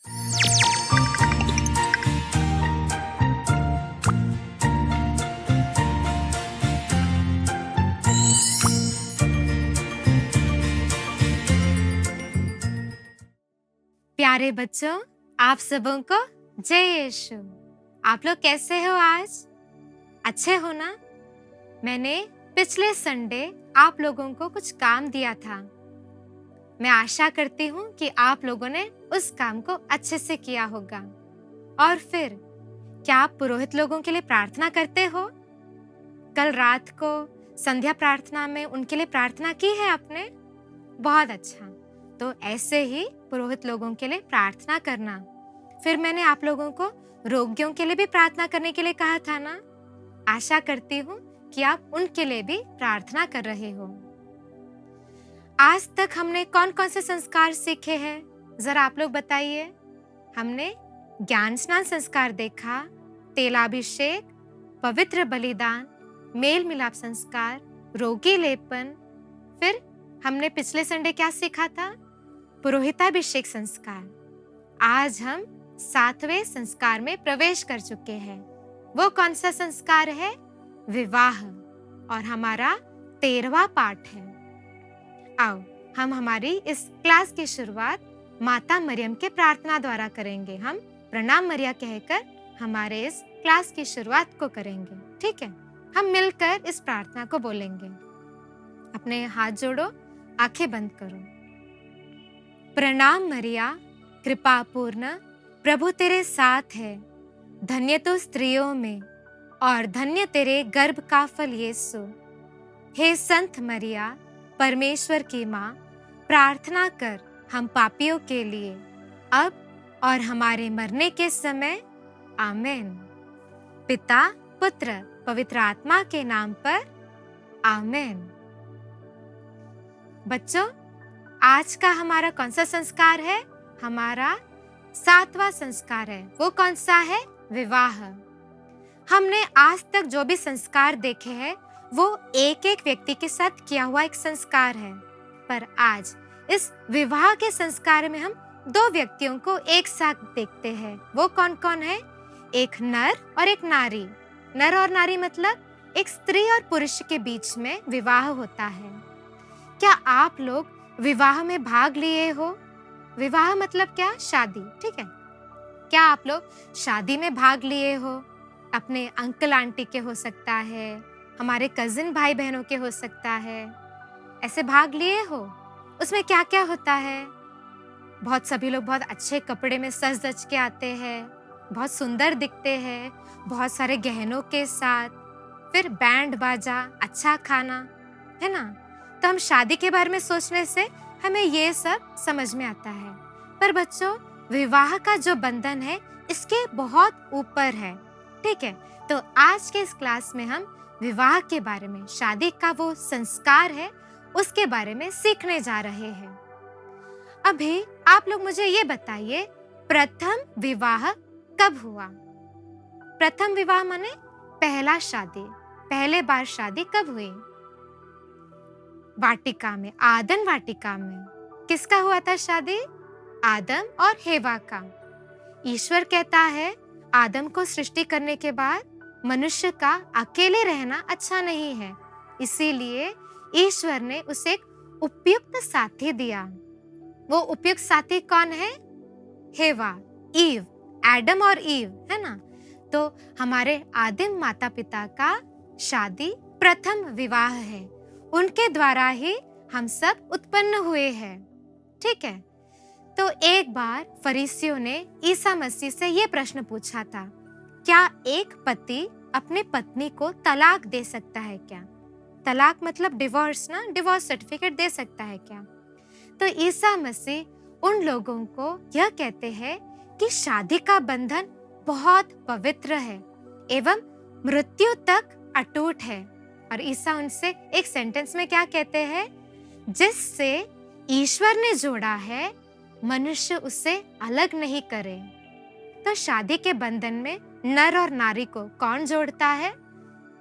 प्यारे बच्चों, आप सबों को जय यीशु। आप लोग कैसे हो आज? अच्छे हो ना? मैंने पिछले संडे आप लोगों को कुछ काम दिया था। मैं आशा करती हूँ कि आप लोगों ने उस काम को अच्छे से किया होगा। और फिर क्या आप पुरोहित लोगों के लिए प्रार्थना करते हो? कल रात को संध्या प्रार्थना में उनके लिए प्रार्थना की है आपने? बहुत अच्छा। तो ऐसे ही पुरोहित लोगों के लिए प्रार्थना करना। फिर मैंने आप लोगों को रोगियों के लिए भी प्रार्थना करने के लिए कहा था ना? आशा करती हूँ कि आप उनके लिए भी प्रार्थना कर रहे हो। आज तक हमने कौन कौन से संस्कार सीखे हैं? जरा आप लोग बताइए। हमने ज्ञान स्नान संस्कार देखा, तेलाभिषेक, पवित्र बलिदान, मेल मिलाप संस्कार, रोगी लेपन। फिर हमने पिछले संडे क्या सीखा था? पुरोहिताभिषेक संस्कार। आज हम 7वें संस्कार में प्रवेश कर चुके हैं। वो कौन सा संस्कार है? विवाह। और हमारा 13वां पाठ है। आओ हम हमारी इस क्लास की शुरुआत माता मरियम के प्रार्थना द्वारा करेंगे। हम प्रणाम मरिया कहकर हमारे इस क्लास की शुरुआत को करेंगे। ठीक है, हम मिलकर इस प्रार्थना को बोलेंगे। अपने हाथ जोड़ो, आंखें बंद करो। प्रणाम मरिया, कृपा पूर्ण, प्रभु तेरे साथ है। धन्य तो स्त्रियों में और धन्य तेरे गर्भ का फल यीशु। हे संत मरिया, परमेश्वर की माँ, प्रार्थना कर हम पापियों के लिए, अब और हमारे मरने के समय। आमीन। पिता, पुत्र, पवित्र आत्मा के नाम पर। आमीन। बच्चों, आज का हमारा कौन सा संस्कार है? हमारा 7वां संस्कार है। वो कौन सा है? विवाह। हमने आज तक जो भी संस्कार देखे हैं वो एक एक व्यक्ति के साथ किया हुआ एक संस्कार है। पर आज इस विवाह के संस्कार में हम 2 व्यक्तियों को एक साथ देखते हैं। वो कौन कौन है? एक नर और एक नारी। नर और नारी मतलब एक स्त्री और पुरुष के बीच में विवाह होता है। क्या आप लोग विवाह में भाग लिए हो? विवाह मतलब क्या? शादी। ठीक है, क्या आप लोग शादी में भाग लिए हो? अपने अंकल आंटी के हो सकता है, हमारे कजिन भाई बहनों के हो सकता है। ऐसे भाग लिए हो? उसमें क्या क्या होता है? सभी लोग बहुत अच्छे कपड़े में सज धज के आते हैं, बहुत सुंदर दिखते हैं, बहुत सारे गहनों के साथ, फिर बैंड बाजा, अच्छा खाना, है ना? तो हम शादी के बारे में सोचने से हमें ये सब समझ में आता है। पर बच्चों, विवाह का जो बंधन है इसके बहुत ऊपर है। ठीक है, तो आज के इस क्लास में हम विवाह के बारे में, शादी का वो संस्कार है उसके बारे में सीखने जा रहे हैं। अभी आप लोग मुझे ये बताइए, प्रथम विवाह कब हुआ? प्रथम विवाह माने पहला शादी, पहले बार शादी कब हुई? वाटिका में, आदम वाटिका में। किसका हुआ था शादी? आदम और हेवा का। ईश्वर कहता है आदम को सृष्टि करने के बाद मनुष्य का अकेले रहना अच्छा नहीं है, इसीलिए ईश्वर ने उसे एक उपयुक्त साथी दिया। वो उपयुक्त साथी कौन है? हेवा, ईव, एडम और ईव, है ना? तो हमारे आदिम माता पिता का शादी प्रथम विवाह है। उनके द्वारा ही हम सब उत्पन्न हुए हैं। ठीक है, तो एक बार फरीसियों ने ईसा मसीह से ये प्रश्न पूछा था, क्या एक पति अपने पत्नी को तलाक दे सकता है क्या? तलाक मतलब डिवोर्स ना, डिवोर्स सर्टिफिकेट दे सकता है क्या? तो ईसा मसीह उन लोगों को यह कहते हैं कि शादी का बंधन बहुत पवित्र है एवं मृत्यु तक अटूट है। और ईसा उनसे एक सेंटेंस में क्या कहते हैं? जिससे ईश्वर ने जोड़ा है, मनुष्य उससे अलग नहीं करे। तो शादी के बंधन में नर और नारी को कौन जोड़ता है?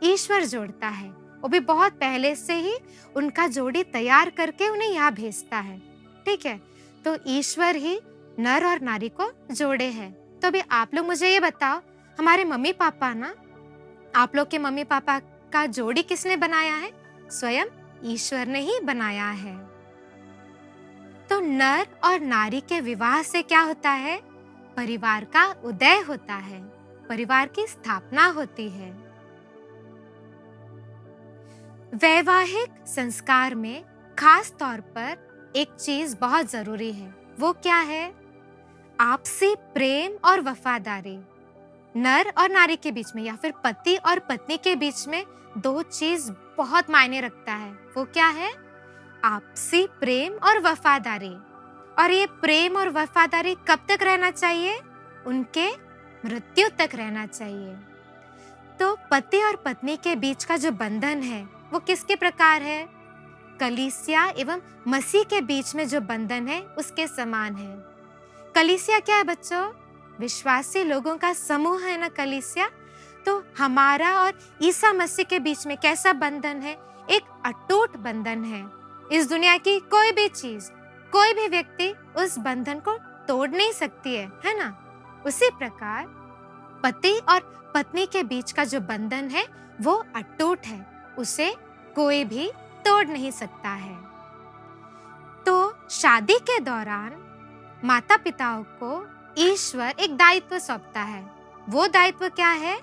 ईश्वर जोड़ता है। वो भी बहुत पहले से ही उनका जोड़ी तैयार करके उन्हें यहाँ भेजता है। ठीक है, तो ईश्वर ही नर और नारी को जोड़े है। तो अभी आप लोग मुझे ये बताओ, हमारे मम्मी पापा ना, आप लोग के मम्मी पापा का जोड़ी किसने बनाया है? स्वयं ईश्वर ने ही बनाया है। तो नर और नारी के विवाह से क्या होता है? परिवार का उदय होता है, परिवार की स्थापना होती है। वैवाहिक संस्कार में खास तौर पर एक चीज बहुत जरूरी है। वो क्या है? आपसी प्रेम और वफादारी। नर और नारी के बीच में या फिर पति और पत्नी के बीच में दो चीज बहुत मायने रखता है। वो क्या है? आपसी प्रेम और वफादारी। और ये प्रेम और वफादारी कब तक रहना चाहिए? उनके मृत्यु तक रहना चाहिए। तो पति और पत्नी के बीच का जो बंधन है वो किसके प्रकार है? कलीसिया एवं मसीह के बीच में जो बंधन है उसके समान है। कलीसिया क्या है बच्चों? विश्वासी लोगों का समूह है ना कलीसिया। तो हमारा और ईसा मसीह के बीच में कैसा बंधन है? एक अटूट बंधन है। इस दुनिया की कोई भी चीज, कोई भी व्यक्ति उस बंधन को तोड़ नहीं सकती है ना? उसी प्रकार पति और पत्नी के बीच का जो बंधन है वो अटूट है, उसे कोई भी तोड़ नहीं सकता है। तो शादी के दौरान माता पिताओं को ईश्वर एक दायित्व सौंपता है। वो दायित्व क्या है?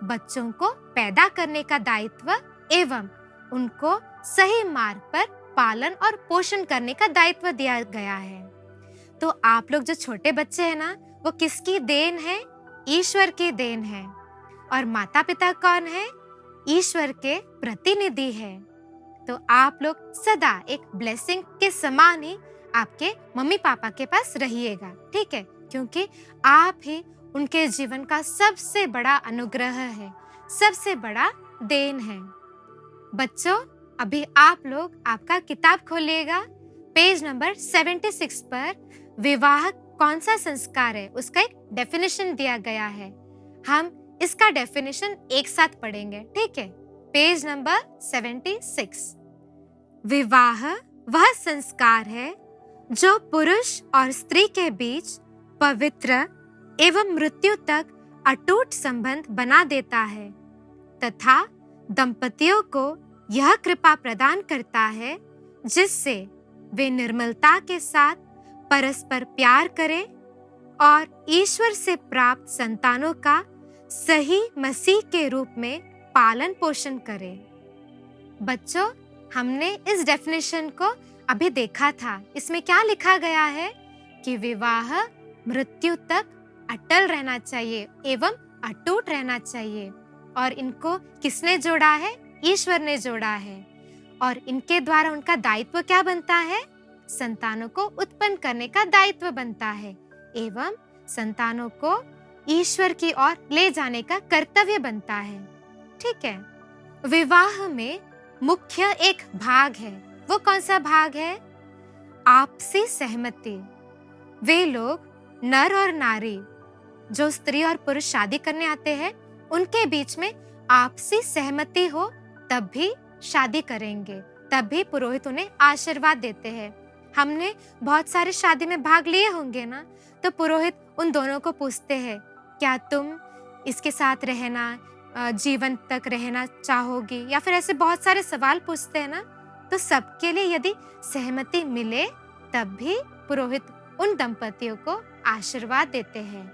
बच्चों को पैदा करने का दायित्व एवं उनको सही मार्ग पर पालन और पोषण करने का दायित्व दिया गया है। तो आप लोग जो छोटे बच्चे हैं ना, वो किसकी देन है? ईश्वर की देन है। और माता पिता कौन है? ईश्वर के प्रतिनिधि है। तो आप लोग सदा एक ब्लेसिंग के समान ही आपके मम्मी पापा के पास रहिएगा, ठीक है? क्योंकि आप ही उनके जीवन का सबसे बड़ा अनुग्रह है, सबसे बड़ा देन है। बच्चों, अभी आप लोग आपका किताब खोलिएगा, पेज नंबर 76 पर विवाह कौन सा संस्कार है उसका एक डेफिनेशन दिया गया है। हम इसका डेफिनेशन एक साथ पढ़ेंगे, ठीक है? Page number 76। विवाह वह संस्कार है जो पुरुष और स्त्री के बीच पवित्र एवं मृत्यु तक अटूट संबंध बना देता है तथा दंपतियों को यह कृपा प्रदान करता है जिससे वे निर्मलता के साथ परस्पर प्यार करें और ईश्वर से प्राप्त संतानों का सही मसीह के रूप में पालन पोषण करें। बच्चों, हमने इस डेफिनेशन को अभी देखा था। इसमें क्या लिखा गया है कि विवाह मृत्यु तक अटल रहना चाहिए एवं अटूट रहना चाहिए। और इनको किसने जोड़ा है? ईश्वर ने जोड़ा है। और इनके द्वारा उनका दायित्व क्या बनता है? संतानों को उत्पन्न करने का दायित्व बनता है एवं संतानों को ईश्वर की ओर ले जाने का कर्तव्य बनता है, ठीक है? विवाह में मुख्य एक भाग है। वो कौन सा भाग है? आपसी सहमति। वे लोग, नर और नारी, जो स्त्री और पुरुष शादी करने आते हैं, उनके बीच में आपसी सहमति हो तब भी शादी करेंगे, तब भी पुरोहित उन्हें आशीर्वाद देते हैं। हमने बहुत सारे शादी में भाग लिए होंगे ना, तो पुरोहित उन दोनों को पूछते हैं, क्या तुम इसके साथ रहना, जीवन तक रहना चाहोगी? या फिर ऐसे बहुत सारे सवाल पूछते हैं ना। तो सबके लिए यदि सहमति मिले तब भी पुरोहित उन दंपतियों को आशीर्वाद देते हैं।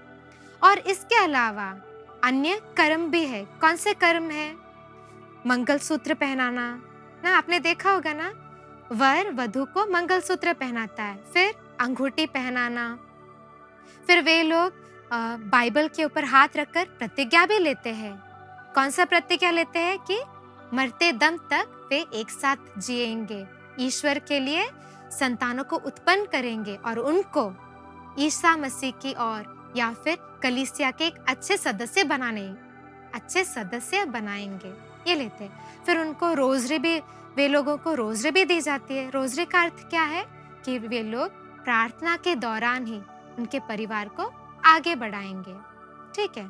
और इसके अलावा अन्य कर्म भी है। कौन से कर्म है? मंगलसूत्र पहनाना ना, आपने देखा होगा ना, वर वधू को मंगलसूत्र पहनाता है, फिर अंगूठी पहनाना, फिर वे लोग बाइबल के ऊपर हाथ रखकर प्रतिज्ञा भी लेते हैं। कौन सा प्रतिज्ञा लेते हैं? कि मरते दम तक वे एक साथ जिएंगे, ईश्वर के लिए संतानों को उत्पन्न करेंगे और उनको ईसा मसीह की ओर या फिर कलीसिया के एक अच्छे सदस्य बनाएंगे, ये लेते हैं। फिर उनको रोजरी भी, वे लोगों को रोजरी भी दी जाती है। रोजरी का अर्थ क्या है? कि वे लोग प्रार्थना के दौरान ही उनके परिवार को आगे बढ़ाएंगे, ठीक है?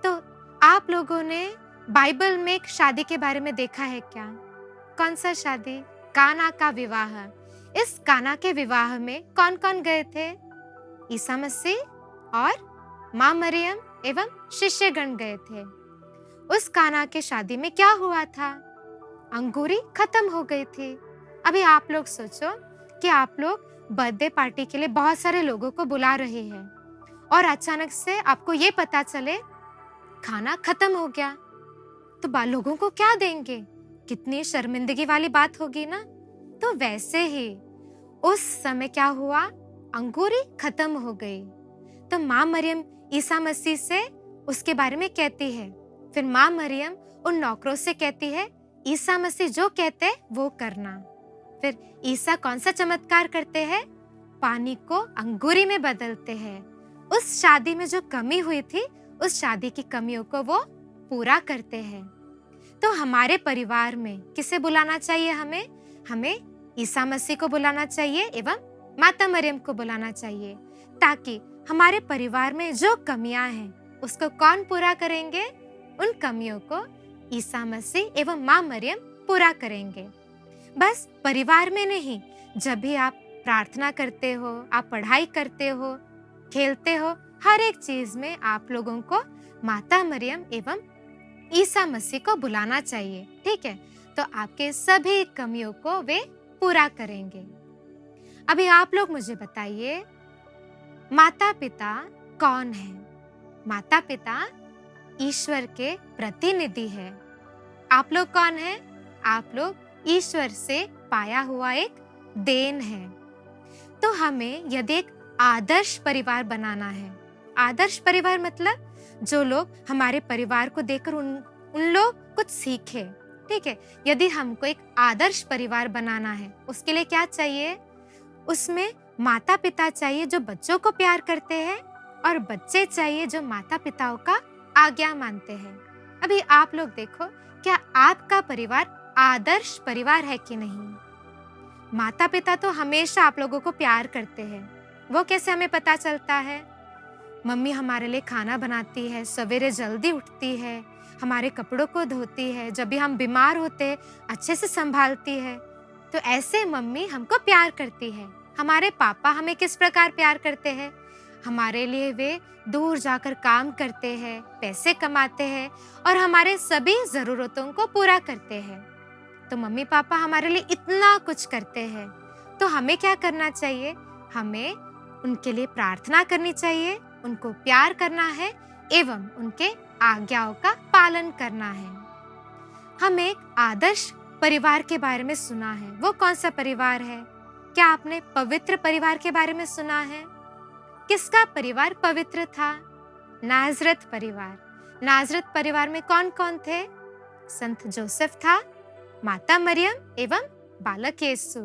तो आप लोगों ने बाइबल में एक शादी के बारे में देखा है क्या? कौन सा शादी? काना का विवाह। इस काना के विवाह में कौन कौन गए थे? ईसा मसीह और माँ मरियम एवं शिष्यगण गए थे। उस काना के शादी में क्या हुआ था? अंगूरी खत्म हो गई थी। अभी आप लोग सोचो कि आप लोग बर्थडे पार्टी के लिए बहुत सारे लोगों को बुला रहे हैं और अचानक से आपको ये पता चले खाना खत्म हो गया, तो लोगों को क्या देंगे? कितनी शर्मिंदगी वाली बात होगी ना। तो वैसे ही उस समय क्या हुआ? अंगूरी खत्म हो गई। तो माँ मरियम ईसा मसीह से उसके बारे में कहती है। फिर माँ मरियम उन नौकरों से कहती है, ईसा मसीह जो कहते वो करना। फिर ईसा कौन सा चमत्कार करते हैं? पानी को अंगूरी में बदलते हैं। उस शादी में जो कमी हुई थी, उस शादी की कमियों को वो पूरा करते हैं। तो हमारे परिवार में किसे बुलाना चाहिए? हमें ईसा मसीह को बुलाना चाहिए एवं माता मरियम को बुलाना चाहिए, ताकि हमारे परिवार में जो कमियां हैं उसको कौन पूरा करेंगे? उन कमियों को ईसा मसीह एवं माँ मरियम पूरा करेंगे। बस परिवार में नहीं, जब भी आप प्रार्थना करते हो, आप पढ़ाई करते हो, खेलते हो, हर एक चीज में आप लोगों को माता मरियम एवं ईसा मसीह को बुलाना चाहिए। ठीक है? तो आपके सभी कमियों को वे पूरा करेंगे। अभी आप लोग मुझे बताइए, माता पिता कौन है? माता पिता ईश्वर के प्रतिनिधि है। आप लोग कौन है? आप लोग ईश्वर से पाया हुआ एक देन है। तो हमें यदि एक आदर्श परिवार बनाना है, आदर्श परिवार मतलब जो लोग हमारे परिवार को देखकर उन लोग कुछ सीखे। ठीक है? यदि हमको एक आदर्श परिवार बनाना है, उसके लिए क्या चाहिए? उसमें माता पिता चाहिए जो बच्चों को प्यार करते हैं और बच्चे चाहिए जो माता पिताओं का आज्ञा मानते हैं। अभी आप लोग देखो, क्या आपका परिवार आदर्श परिवार है कि नहीं? माता पिता तो हमेशा आप लोगों को प्यार करते हैं। वो कैसे हमें पता चलता है? मम्मी हमारे लिए खाना बनाती है, सवेरे जल्दी उठती है, हमारे कपड़ों को धोती है, जब भी हम बीमार होते हैं अच्छे से संभालती है। तो ऐसे मम्मी हमको प्यार करती है। हमारे पापा हमें किस प्रकार प्यार करते हैं? हमारे लिए वे दूर जाकर काम करते हैं, पैसे कमाते हैं और हमारे सभी जरूरतों को पूरा करते हैं। तो मम्मी पापा हमारे लिए इतना कुछ करते हैं, तो हमें क्या करना चाहिए? हमें उनके लिए प्रार्थना करनी चाहिए, उनको प्यार करना है एवं उनके आज्ञाओं का पालन करना है। हम एक आदर्श परिवार के बारे में सुना है। वो कौन सा परिवार है? क्या आपने पवित्र परिवार के बारे में सुना है? किसका परिवार पवित्र था? नाजरत परिवार। नाजरत परिवार में कौन कौन थे? संत जोसेफ था, माता मरियम एवं बालक यीशु।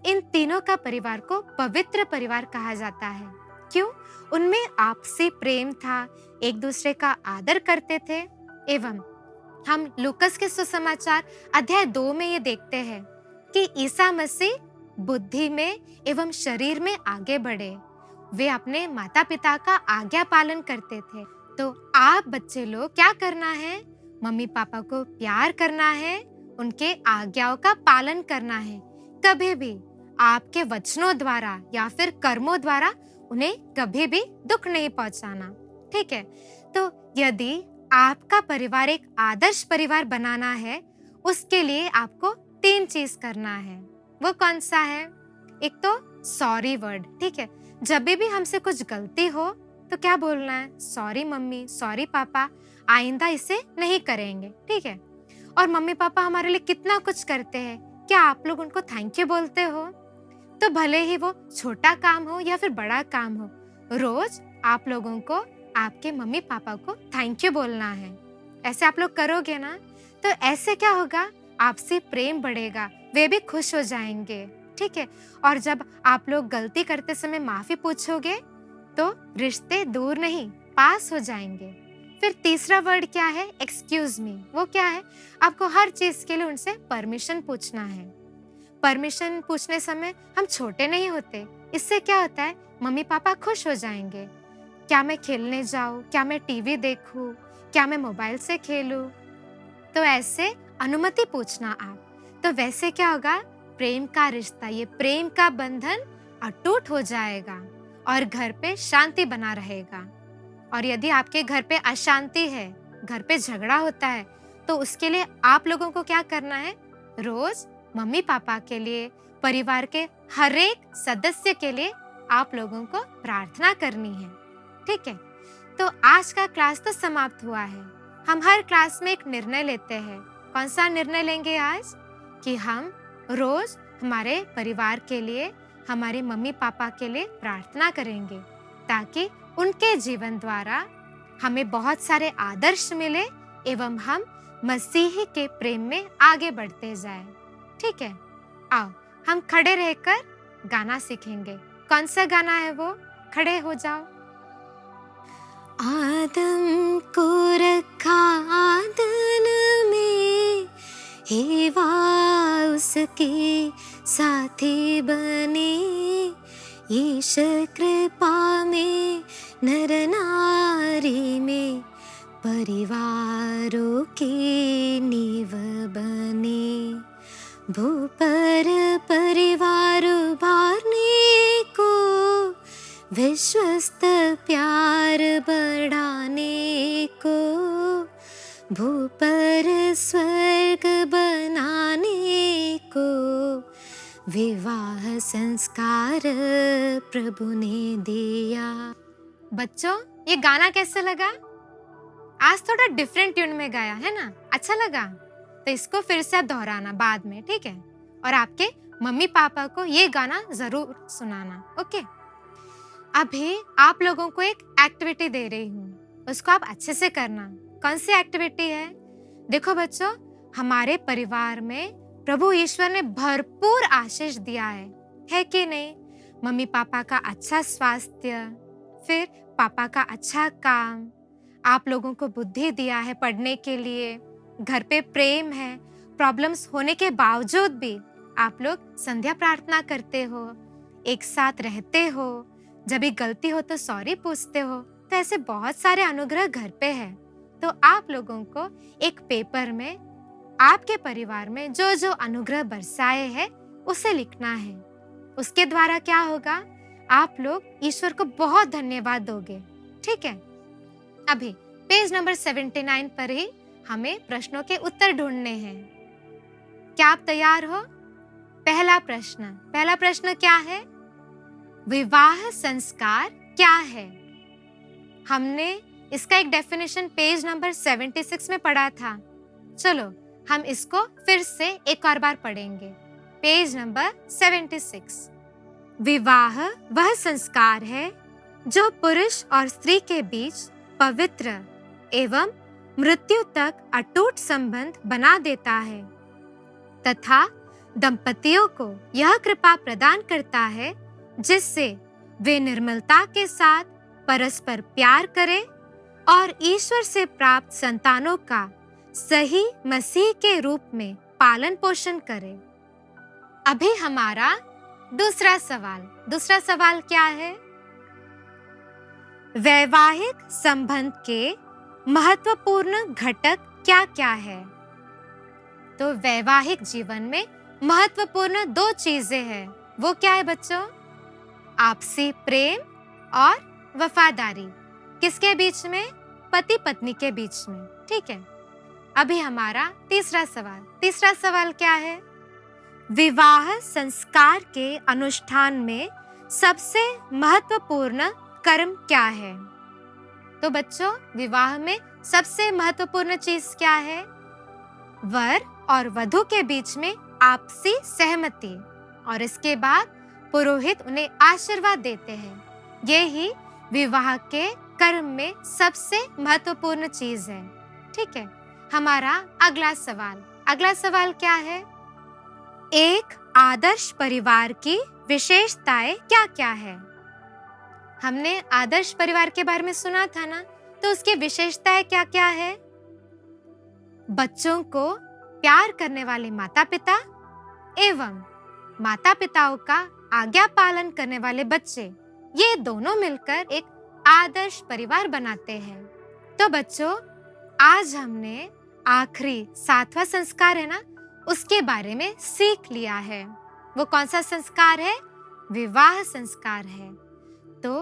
इन तीनों का परिवार को पवित्र परिवार कहा जाता है। क्यों? उनमें आपसी प्रेम था, एक दूसरे का आदर करते थे। एवं हम लूकस के सुसमाचार अध्याय 2 में ये देखते हैं कि ईसा मसीह बुद्धि में एवं शरीर में आगे बढ़े। वे अपने माता पिता का आज्ञा पालन करते थे। तो आप बच्चे लोग क्या करना है? मम्मी पापा को प्यार करना है, उनके आज्ञाओं का पालन करना है। कभी भी आपके वचनों द्वारा या फिर कर्मों द्वारा उन्हें कभी भी दुख नहीं पहुंचाना। ठीक है? तो यदि आपका परिवार एक आदर्श परिवार बनाना है, उसके लिए आपको 3 चीज करना है। वो कौन सा है? एक तो सॉरी वर्ड। ठीक है? जब भी हमसे कुछ गलती हो तो क्या बोलना है? सॉरी मम्मी, सॉरी पापा, आइंदा इसे नहीं करेंगे। ठीक है? और मम्मी पापा हमारे लिए कितना कुछ करते हैं, क्या आप लोग उनको थैंक यू बोलते हो? तो भले ही वो छोटा काम हो या फिर बड़ा काम हो, रोज आप लोगों को आपके मम्मी पापा को थैंक यू बोलना है। ऐसे आप लोग करोगे ना, तो ऐसे क्या होगा? आपसे प्रेम बढ़ेगा, वे भी खुश हो जाएंगे। ठीक है? और जब आप लोग गलती करते समय माफी पूछोगे तो रिश्ते दूर नहीं, पास हो जाएंगे। फिर तीसरा वर्ड क्या है? Excuse me. वो क्या है? आपको हर चीज के लिए उनसे परमिशन पूछना है। परमिशन पूछने समय हम छोटे नहीं होते। इससे क्या होता है? मम्मी पापा खुश हो जाएंगे। क्या मैं खेलने जाऊं? क्या मैं टीवी देखूं? क्या मैं मोबाइल से खेलूं? तो ऐसे अनुमति पूछना आप। तो वैसे क्या होगा? प्रेम का रिश्ता, ये प्रेम का बंधन अटूट हो जाएगा और घर पे शांति बना रहेगा। और यदि आपके घर पे अशांति है, घर पे झगड़ा होता है, तो उसके लिए आप लोगों को क्या करना है? रोज मम्मी पापा के लिए, परिवार के हर एक सदस्य के लिए आप लोगों को प्रार्थना करनी है। ठीक है? तो आज का क्लास तो समाप्त हुआ है। हम हर क्लास में एक निर्णय लेते हैं। कौन सा निर्णय लेंगे आज? कि हम रोज हमारे परिवार के लिए, हमारे मम्मी पापा के लिए प्रार्थना करेंगे, ताकि उनके जीवन द्वारा हमें बहुत सारे आदर्श मिले एवं हम मसीही के प्रेम में आगे बढ़ते जाएं। ठीक है? आओ हम खड़े रहकर गाना सीखेंगे। कौन सा गाना है वो? खड़े हो जाओ। आदम को रखा आदन में, हेवा उसके साथी बने, ईश्वर कृपा में नर नारी में परिवारों की नींव बने। भूपर परिवार उभारने को, विश्वस्त प्यार बढ़ाने को, भूपर स्वर्ग बनाने को, विवाह संस्कार प्रभु ने दिया। बच्चों, ये गाना कैसे लगा? आज थोड़ा डिफरेंट ट्यून में गाया है ना? अच्छा लगा? तो इसको फिर से दोहराना बाद में, ठीक है? और आपके मम्मी पापा को ये गाना जरूर सुनाना, ओके? अभी आप लोगों को एक एक्टिविटी दे रही हूँ, उसको आप अच्छे से करना। कौन सी एक्टिविटी है? देखो बच्चों, हमारे परिवार में प्रभु ईश्वर ने भरपूर आशीष दिया है कि नहीं? मम्मी पापा का अच्छा स्वास्थ्य, फिर पापा का अच्छा काम, आप लोगों को बुद्धि दिया है पढ़ने के लिए, घर पे प्रेम है, प्रॉब्लम्स होने के बावजूद भी आप लोग संध्या प्रार्थना करते हो, एक साथ रहते हो, जब भी गलती हो तो सॉरी पूछते हो। तो ऐसे बहुत सारे अनुग्रह घर पे है। तो आप लोगों को एक पेपर में आपके परिवार में जो जो अनुग्रह बरसाए हैं उसे लिखना है। उसके द्वारा क्या होगा? आप लोग ईश्वर को बहुत धन्यवाद दोगे। ठीक है? अभी पेज नंबर 79 पर ही हमें प्रश्नों के उत्तर ढूंढने हैं। क्या आप तैयार हो? पहला प्रश्न क्या है? विवाह संस्कार क्या है? हमने इसका एक डेफिनेशन पेज नंबर 76 में पढ़ा था। चलो हम इसको फिर से एक और बार पढ़ेंगे। Page number 76। विवाह वह संस्कार है जो पुरुष और स्त्री के बीच पवित्र एवं मृत्यु तक अटूट संबंध बना देता है तथा दंपतियों को यह कृपा प्रदान करता है जिससे वे निर्मलता के साथ परस्पर प्यार करें और ईश्वर से प्राप्त संतानों का सही मसीह के रूप में पालन पोषण करें। अभी हमारा दूसरा सवाल क्या है? वैवाहिक संबंध के महत्वपूर्ण घटक क्या क्या है? तो वैवाहिक जीवन में महत्वपूर्ण 2 चीजें हैं। वो क्या है बच्चों? आपसी प्रेम और वफादारी। किसके बीच में? पति पत्नी के बीच में। ठीक है? अभी हमारा तीसरा सवाल क्या है? विवाह संस्कार के अनुष्ठान में सबसे महत्वपूर्ण कर्म क्या है? तो बच्चों, विवाह में सबसे महत्वपूर्ण चीज क्या है? वर और वधू के बीच में आपसी सहमति, और इसके बाद पुरोहित उन्हें आशीर्वाद देते हैं। ये ही विवाह के कर्म में सबसे महत्वपूर्ण चीज है। ठीक है? हमारा अगला सवाल क्या है? एक आदर्श परिवार की विशेषताएं क्या क्या है? हमने आदर्श परिवार के बारे में सुना था ना, तो उसकी विशेषताएं क्या क्या है? बच्चों को प्यार करने वाले माता पिता एवं माता पिताओं का आज्ञा पालन करने वाले बच्चे, ये दोनों मिलकर एक आदर्श परिवार बनाते हैं। तो बच्चों, आज हमने आखिरी 7वां संस्कार है ना, उसके बारे में सीख लिया है। वो कौन सा संस्कार है? विवाह संस्कार है। तो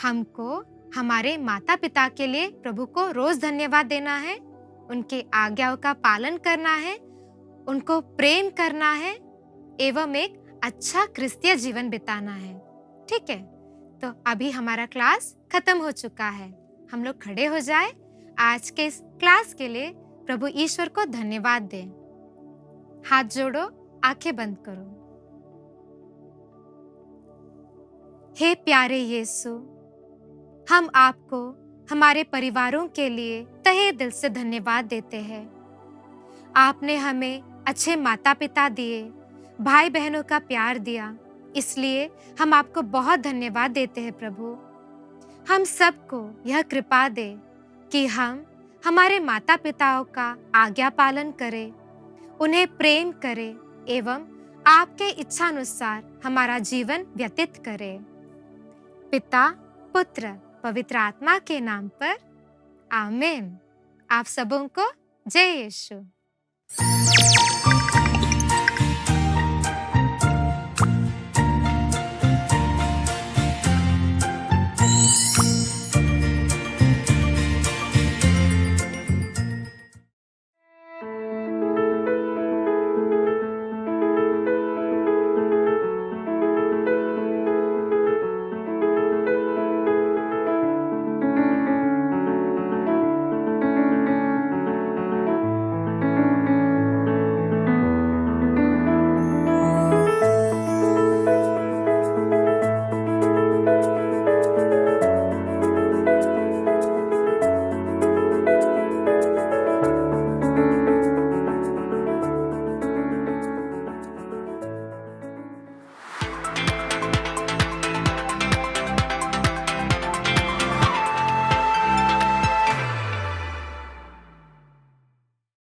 हमको हमारे माता पिता के लिए प्रभु को रोज धन्यवाद देना है, उनके आज्ञाओं का पालन करना है, उनको प्रेम करना है एवं एक अच्छा क्रिस्तीय जीवन बिताना है। ठीक है, तो अभी हमारा क्लास खत्म हो चुका है। हम लोग खड़े हो जाए, आज के इस क्लास के लिए प्रभु ईश्वर को धन्यवाद दें। हाथ जोड़ो, आंखें बंद करो। हे प्यारे यीशु, हम आपको हमारे परिवारों के लिए तहे दिल से धन्यवाद देते हैं। आपने हमें अच्छे माता पिता दिए, भाई बहनों का प्यार दिया, इसलिए हम आपको बहुत धन्यवाद देते हैं प्रभु। हम सबको यह कृपा दे कि हम हमारे माता पिताओं का आज्ञा पालन करें, उन्हें प्रेम करें एवं आपके इच्छानुसार हमारा जीवन व्यतीत करें। पिता, पुत्र, पवित्र आत्मा के नाम पर आमीन। आप सबों को जय यीशु।